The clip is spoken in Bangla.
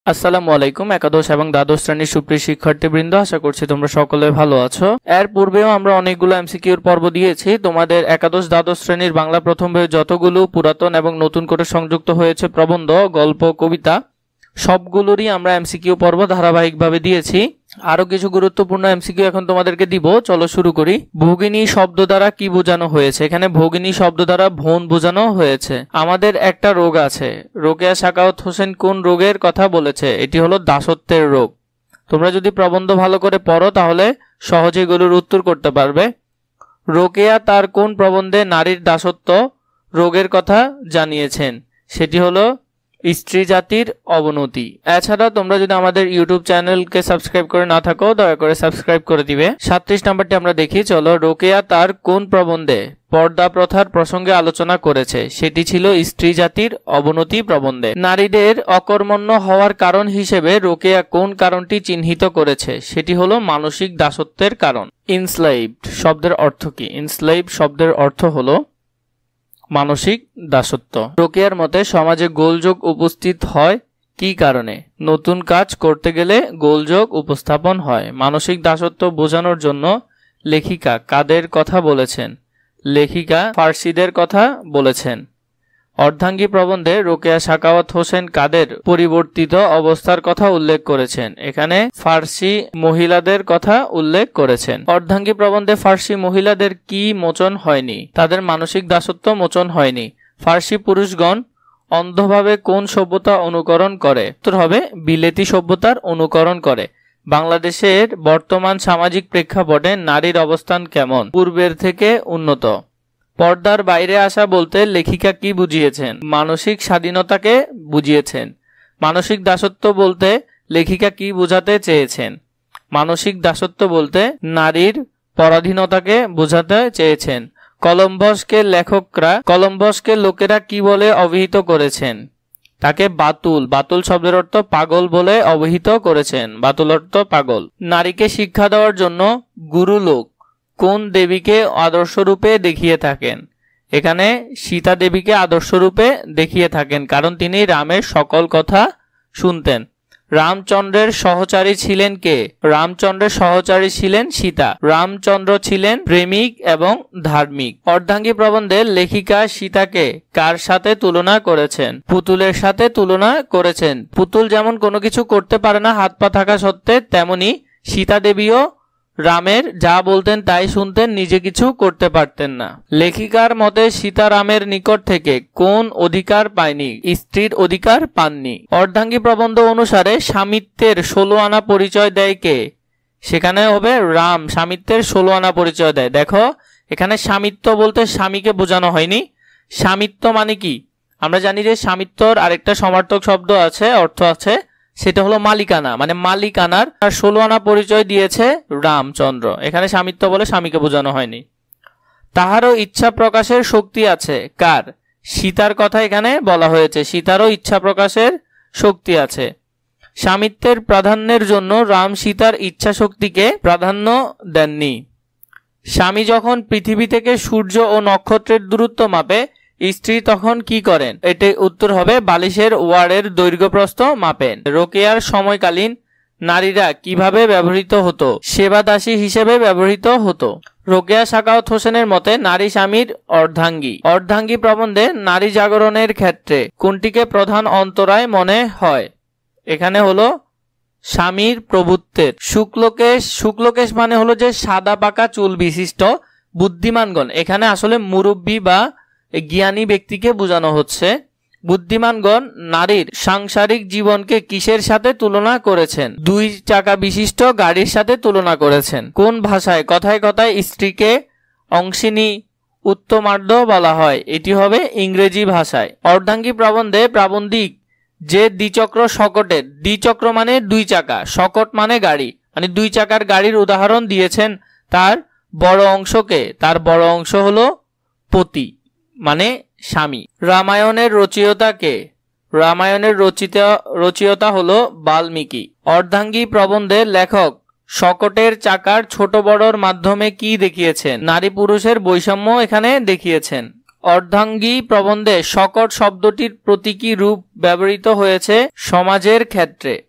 আসসালামু আলাইকুম। একাদশ এবং দ্বাদশ শ্রেণীর সুপ্রিয় শিক্ষার্থীবৃন্দ, আশা করছি তোমরা সকলে ভালো আছো। এর পূর্বেও আমরা অনেকগুলো এমসিকিউর পর্ব দিয়েছি। তোমাদের একাদশ দ্বাদশ শ্রেণীর বাংলা প্রথম বইয়ে যতগুলো পুরাতন এবং নতুন করে সংযুক্ত হয়েছে প্রবন্ধ, গল্প, কবিতা সবগুলোরই আমরা এমসিকিউ পর্ব ধারাবাহিকভাবে দিয়েছি। আরো কিছু গুরুত্বপূর্ণ এমসিকিউ এখন তোমাদেরকে দিব, চলো শুরু করি। ভগিনী শব্দ দ্বারা কি বোঝানো হয়েছে? এখানে ভগিনী শব্দ দ্বারা ভ্রূণ বোঝানো হয়েছে। আমাদের একটা রোগ আছে, রোকেয়া সাখাওয়াত হোসেন কোন রোগের কথা বলেছে? এটি হলো দাসত্বের রোগ। তোমরা যদি প্রবন্ধ ভালো করে পড়ো তাহলে সহজে এগুলোর উত্তর করতে পারবে। রোকেয়া তার কোন প্রবন্ধে নারীর দাসত্ব রোগের কথা জানিয়েছেন? সেটি হলো স্ত্রী জাতির অবনতি। এছাড়া তোমরা যদি আমাদের ইউটিউব চ্যানেলকে সাবস্ক্রাইব করে না থাকো দয়া করে সাবস্ক্রাইব করে দিবে। 37 নম্বরটি আমরা দেখি, চলো। রোকেয়া তার কোন প্রবন্ধে পর্দা প্রথার প্রসঙ্গে আলোচনা করেছে? সেটি ছিল স্ত্রী জাতির অবনতি প্রবন্ধে। নারীদের অকর্মণ্য হওয়ার কারণ হিসেবে রোকেয়া কোন কারণটি চিহ্নিত করেছে? সেটি হলো মানসিক দাসত্বের কারণ। ইনস্লেভড শব্দের অর্থ কি? ইনস্লেভড শব্দের অর্থ হলো মানসিক দাসত্ব। রোকেয়ার মতে সমাজে গোলযোগ উপস্থিত হয় কি কারণে? নতুন কাজ করতে গেলে গোলযোগ উপস্থাপন হয়। মানসিক দাসত্ব বোঝানোর জন্য লেখিকা কাদের কথা বলেছেন? লেখিকা ফার্সিদের কথা বলেছেন। অর্ধাঙ্গী প্রবন্ধে রোকেয়া সাখাওয়াত হোসেন কাদের পরিবর্তিত অবস্থার কথা উল্লেখ করেছেন? এখানে ফার্সি মহিলাদের কথা উল্লেখ করেছেন। অর্ধাঙ্গী প্রবন্ধে ফার্সি মহিলাদের কি মোচন হয়নি? তাদের মানসিক দাসত্ব মোচন হয়নি। ফার্সি পুরুষগণ অন্ধভাবে কোন সভ্যতা অনুকরণ করে? উত্তর হবে বিলেতি সভ্যতার অনুকরণ করে। বাংলাদেশের বর্তমান সামাজিক প্রেক্ষাপটে নারীর অবস্থান কেমন? পূর্বের থেকে উন্নত। পর্দার বাইরে আসা বলতে লেখিকা কি বুঝিয়েছেন? মানসিক স্বাধীনতাকে বুঝিয়েছেন। মানসিক দাসত্ব বলতে লেখিকা কি বোঝাতে চেয়েছেন? মানসিক দাসত্ব বলতে নারীর পরাধীনতাকে বোঝাতে চেয়েছেন। কলম্বাসকে লোকেরা কি বলে অভিহিত করেছেন? তাকে বাতুল, বাতুল শব্দের অর্থ পাগল বলে অভিহিত করেছেন। বাতুল অর্থ পাগল। নারীকে শিক্ষা দেওয়ার জন্য গুরুলোক কোন দেবীকে আদর্শরূপে দেখিয়ে থাকেন? এখানে সীতা দেবীকে আদর্শরূপে দেখিয়ে থাকেন, কারণ তিনি রামের সকল কথা শুনতেন। রামচন্দ্রের সহচারী ছিলেন কে? রামচন্দ্রের সহচারী ছিলেন সীতা। রামচন্দ্র ছিলেন প্রেমিক এবং ধার্মিক। অর্ধাঙ্গী প্রবন্ধে লেখিকা সীতাকে কার সাথে তুলনা করেছেন? পুতুলের সাথে তুলনা করেছেন। পুতুল যেমন কোনো কিছু করতে পারে না হাত পা থাকা সত্ত্বে, তেমনি সীতা দেবীও রামের যা বলতেন তাই শুনতেন, নিজে কিছু করতে পারতেন না। লেখিকার মতে সীতা রামের নিকট থেকে কোন অধিকার পায়নি? স্ত্রীর অধিকার পাননি। অর্ধাঙ্গী প্রবন্ধ অনুসারে স্বামিত্বের 16 আনা পরিচয় দেয় কে? সেখানে হবে রাম স্বামিত্বের 16 আনা পরিচয় দেয়। দেখো এখানে স্বামিত্ব বলতে স্বামীকে বোঝানো হয়নি। স্বামিত্ব মানে কি? আমরা জানি যে স্বামিত্বর আরেকটা সমার্থক শব্দ আছে, অর্থ আছে, সেটা হলো মালিকানা। মানে মালিকানার 16 আনা পরিচয় দিয়েছে রামচন্দ্র। এখানে স্বামিত্ব বলে স্বামীকে বোঝানো হয়নি। তাহারও ইচ্ছা প্রকাশের শক্তি আছে কার? সীতার কথা এখানে বলা হয়েছে। সীতারও ইচ্ছা প্রকাশের শক্তি আছে। স্বামিত্বের প্রাধান্যের জন্য রাম সীতার ইচ্ছা শক্তিকে প্রাধান্য দেননি। স্বামী যখন পৃথিবী থেকে সূর্য ও নক্ষত্রের দূরত্ব মাপে, স্ত্রী তখন কি করেন? এটি উত্তর হবে বালিশের ওয়ারের দৈর্ঘ্য প্রস্থ মাপেন। রোকেয়ার সময়কালীন নারীরা কিভাবে ব্যবহৃত হতো? সেবাদাসী হিসেবে ব্যবহৃত হতো। রোকেয়া সাখাওয়াত হোসেনের মতে নারী স্বামীর অর্ধাঙ্গী। অর্ধাঙ্গী প্রবন্ধে নারী জাগরণের ক্ষেত্রে কোনটিকে প্রধান অন্তরায় মনে হয়? এখানে হলো স্বামীর প্রভুত্বের। শুক্লকেশ মানে হলো যে সাদা পাকা চুল বিশিষ্ট বুদ্ধিমানগণ। এখানে আসলে মুরব্বী বা জ্ঞানী ব্যক্তিকে বোঝানো হচ্ছে। বুদ্ধিমানগণ নারীর সাংসারিক জীবনকে কিসের সাথে তুলনা করেছেন? 2 চাকা বিশিষ্ট গাড়ির সাথে তুলনা করেছেন। কোন ভাষায় কথায় কথায় স্ত্রীকে অংশিনী উত্তমার্ধ বলা হয়? এটি হবে ইংরেজি ভাষায়। অর্ধাঙ্গী প্রবন্ধে প্রাবন্ধিক যে দ্বিচক্র শকটের, দ্বিচক্র মানে 2 চাকা, শকট মানে গাড়ি, মানে 2 চাকার গাড়ির উদাহরণ দিয়েছেন, তার বড় অংশকে? তার বড় অংশ হলো পতি মানে স্বামী। রামায়ণের রচয়িতা কে? রামায়ণের রচয়িতা হলো বাল্মীকি। অর্ধাঙ্গী প্রবন্ধে লেখক শকটের চাকার ছোট বড়র মাধ্যমে কি দেখিয়েছেন? নারী পুরুষের বৈষম্য এখানে দেখিয়েছেন। অর্ধাঙ্গী প্রবন্ধে শকট শব্দটির প্রতীকী রূপ ব্যবহৃত হয়েছে সমাজের ক্ষেত্রে।